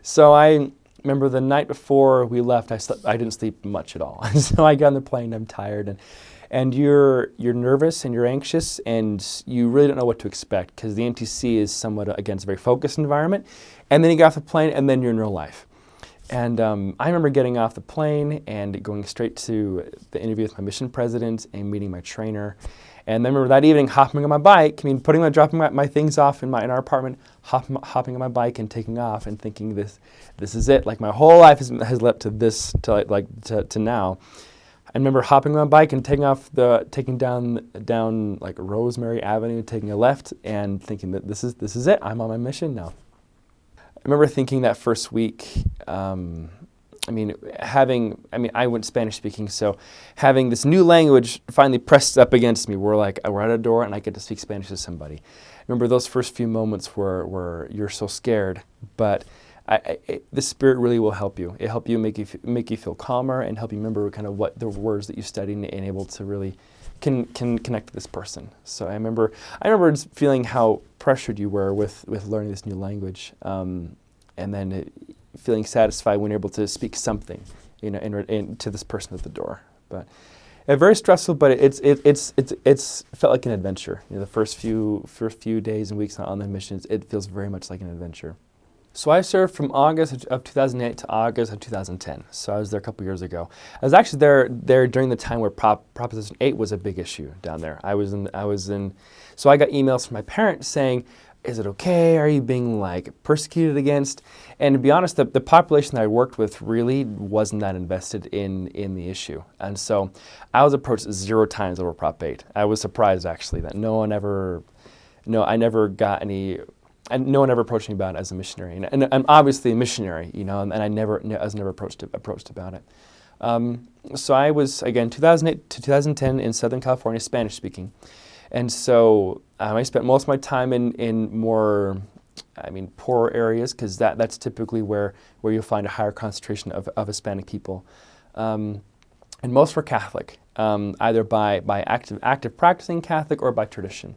So I remember the night before we left, I didn't sleep much at all. And so I got on the plane, I'm tired, and you're nervous and you're anxious and you really don't know what to expect because the NTC is somewhat, again, it's a very focused environment. And then you get off the plane and then you're in real life. And I remember getting off the plane and going straight to the interview with my mission president and meeting my trainer. And then remember that evening hopping on my bike, dropping my things off in our apartment, hopping on my bike and taking off and thinking this is it. Like my whole life has led to this, to now. I remember hopping on my bike and taking down like Rosemary Avenue, taking a left and thinking that this is it. I'm on my mission now. I remember thinking that first week, I went Spanish speaking, so having this new language finally pressed up against me, we're at a door and I get to speak Spanish to somebody. I remember those first few moments where you're so scared, but the Spirit really will help you. It help you make you feel calmer and help you remember kind of what the words that you studied and able to really can connect to this person. So I remember just feeling how pressured you were with learning this new language, and then feeling satisfied when you're able to speak something, to this person at the door. But very stressful, but it's felt like an adventure. The first few days and weeks on the missions, it feels very much like an adventure. So I served from August of 2008 to August of 2010. So I was there a couple years ago. I was actually there during the time where Proposition 8 was a big issue down there. So I got emails from my parents saying, is it okay? Are you being persecuted against? And to be honest, the population that I worked with really wasn't that invested in the issue. And so I was approached 0 times over Prop 8. I was surprised actually that no one ever approached me about it as a missionary. And I'm obviously a missionary, and I was never approached about it. So I was, again, 2008 to 2010 in Southern California, Spanish speaking. And so I spent most of my time in more, poorer areas, because that's typically where you'll find a higher concentration of Hispanic people. And most were Catholic, either by active practicing Catholic or by tradition.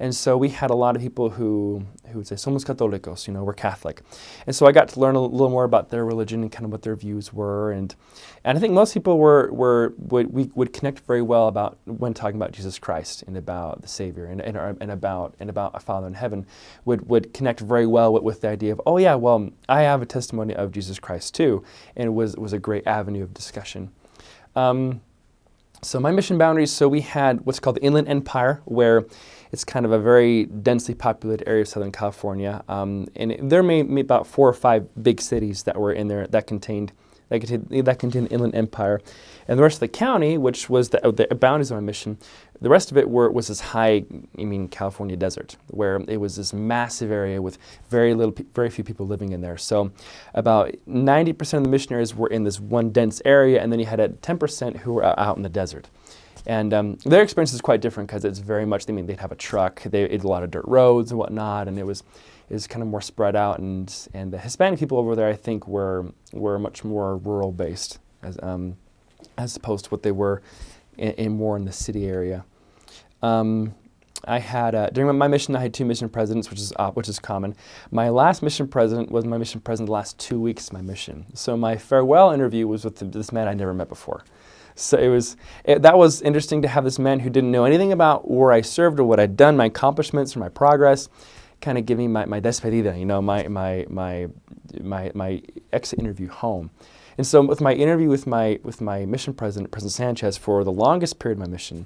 And so we had a lot of people who would say, somos católicos, we're Catholic. And so I got to learn a little more about their religion and kind of what their views were. And I think most people would connect very well when talking about Jesus Christ and about the Savior and about a Father in heaven, would connect very well with the idea of, oh yeah, well, I have a testimony of Jesus Christ too. And it was a great avenue of discussion. So my mission boundaries, so we had what's called the Inland Empire, where it's kind of a very densely populated area of Southern California. And there may be about 4 or 5 big cities that were in there that contained the Inland Empire. And the rest of the county, which was the boundaries of my mission, the rest of it was this high, California desert, where it was this massive area with very few people living in there. So about 90% of the missionaries were in this one dense area, and then you had 10% who were out in the desert. And their experience is quite different because it's very much, they'd have a truck, they had a lot of dirt roads and whatnot, and it was kind of more spread out. And the Hispanic people over there, I think, were much more rural based as opposed to what they were more in the city area. I had during my mission, I had 2 mission presidents, which is common. My last mission president was my mission president the last 2 weeks of my mission. So my farewell interview was with this man I'd never met before. So that was interesting to have this man who didn't know anything about where I served or what I'd done, my accomplishments or my progress, kind of giving my despedida, my exit interview home. And so with my interview with my mission president, President Sanchez, for the longest period of my mission,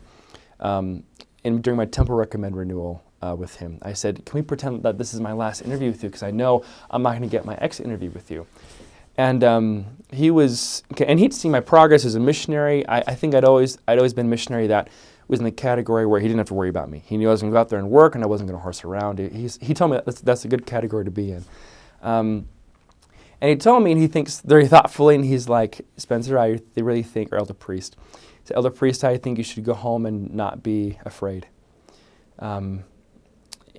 and during my temple recommend renewal with him, I said, can we pretend that this is my last interview with you, because I know I'm not going to get my exit interview with you. And he'd seen my progress as a missionary. I think I'd always been a missionary that was in the category where he didn't have to worry about me. He knew I was going to go out there and work, and I wasn't going to horse around. He told me that's a good category to be in. And he told me, and he thinks very thoughtfully, and he's like, Spencer, or Elder Priest, he said, Elder Priest, I think you should go home and not be afraid.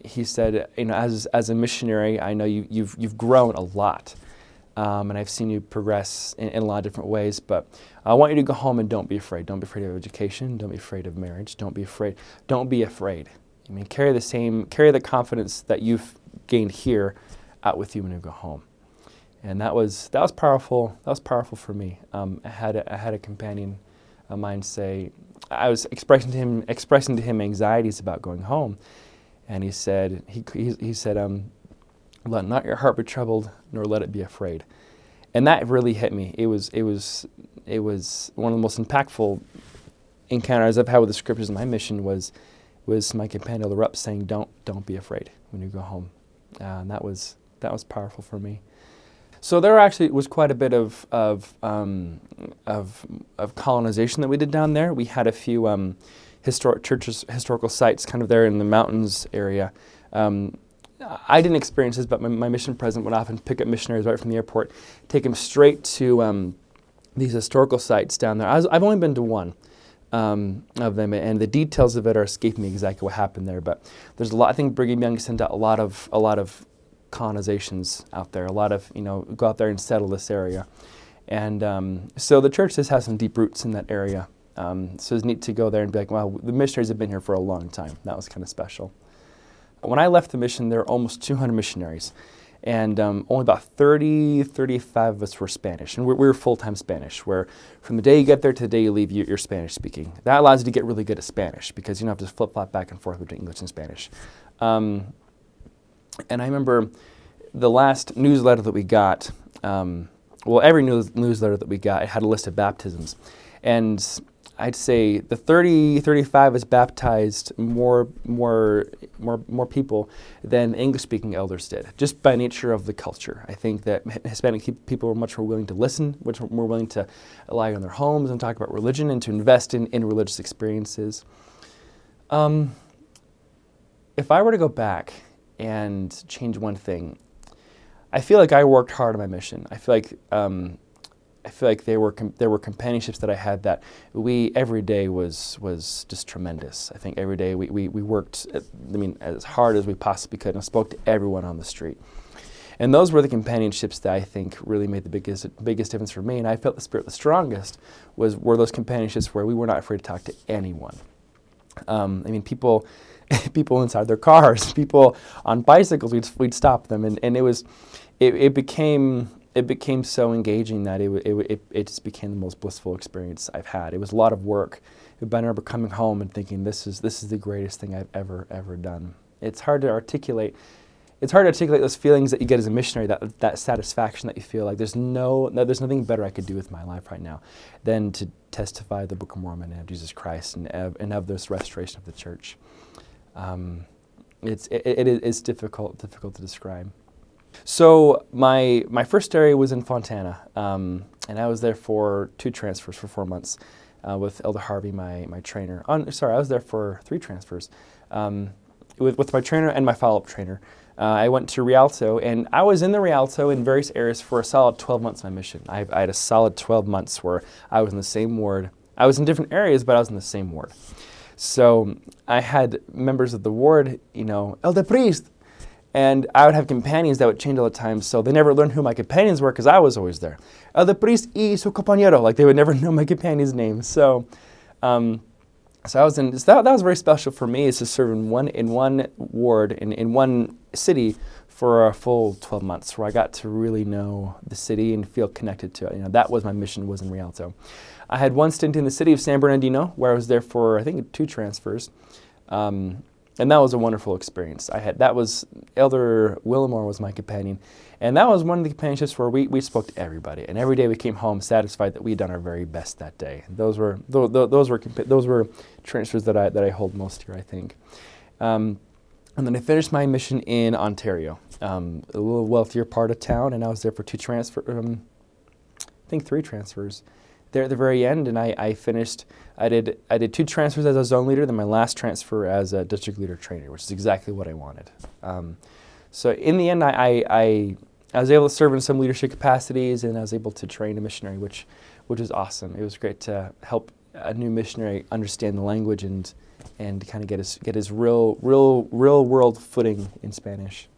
He said, as a missionary, I know you've grown a lot. And I've seen you progress in a lot of different ways, but I want you to go home and don't be afraid. Don't be afraid of education. Don't be afraid of marriage. Don't be afraid. Don't be afraid. Carry the confidence that you've gained here out with you when you go home. And that was powerful. That was powerful for me. I had a companion of mine say, I was expressing to him anxieties about going home, and he said, "Let not your heart be troubled, nor let it be afraid." And that really hit me. It was one of the most impactful encounters I've had with the scriptures in my mission was my companion Elder Rupp saying, "Don't be afraid when you go home," and that was powerful for me. So there actually was quite a bit of colonization that we did down there. We had a few historical sites kind of there in the mountains area. I didn't experience this, but my mission president would often pick up missionaries right from the airport, take them straight to these historical sites down there. I've only been to one of them, and the details of it are escaping me exactly what happened there. But there's a lot. I think Brigham Young sent out a lot of colonizations out there. A lot of go out there and settle this area, and so the church just has some deep roots in that area. So it's neat to go there and be like, wow, the missionaries have been here for a long time. That was kind of special. When I left the mission, there were almost 200 missionaries, and only about 35 of us were Spanish, and we were full-time Spanish, where from the day you get there to the day you leave, you're Spanish speaking. That allows you to get really good at Spanish because you don't have to flip-flop back and forth between English and Spanish. And I remember the last newsletter that we got, every newsletter that we got, it had a list of baptisms. And I'd say the 35 has baptized more people than English-speaking elders did, just by nature of the culture. I think that Hispanic people were much more willing to listen, much more willing to lie in their homes and talk about religion and to invest in religious experiences. If I were to go back and change one thing, I feel like I worked hard on my mission. I feel like there were companionships that I had that every day was just tremendous. I think every day we worked as hard as we possibly could and spoke to everyone on the street. And those were the companionships that I think really made the biggest difference for me. And I felt the Spirit the strongest were those companionships where we were not afraid to talk to anyone. People inside their cars, people on bicycles, we'd stop them, and it became so engaging that it just became the most blissful experience I've had. It was a lot of work, but I remember coming home and thinking, this is the greatest thing I've ever done. It's hard to articulate. It's hard to articulate those feelings that you get as a missionary, that satisfaction that you feel like there's nothing better I could do with my life right now than to testify the Book of Mormon and of Jesus Christ and of this restoration of the church. It is difficult to describe. So my first area was in Fontana, and I was there for 2 transfers for 4 months with Elder Harvey, my trainer. I was there for 3 transfers with my trainer and my follow-up trainer. I went to Rialto, and I was in the Rialto in various areas for a solid 12 months of my mission. I had a solid 12 months where I was in the same ward. I was in different areas, but I was in the same ward. So I had members of the ward, Elder Priest, and I would have companions that would change all the time, so they never learned who my companions were because I was always there. Elder Priest y su compañero, like they would never know my companion's name. So I was in. So that was very special for me, is to serve in one ward in one city for a full 12 months, where I got to really know the city and feel connected to it. That was my mission, was in Rialto. I had one stint in the city of San Bernardino, where I was there for, I think, 2 transfers. And that was a wonderful experience. That was Elder Willimore was my companion, and that was one of the companionships where we spoke to everybody, and every day we came home satisfied that we had done our very best that day. Those were transfers that I hold most here, I think. And then I finished my mission in Ontario, a little wealthier part of town, and I was there for 3 transfers. There at the very end, and I finished. I did 2 transfers as a zone leader, then my last transfer as a district leader trainer, which is exactly what I wanted. So in the end, I was able to serve in some leadership capacities, and I was able to train a missionary, which was awesome. It was great to help a new missionary understand the language and kind of get his real world footing in Spanish.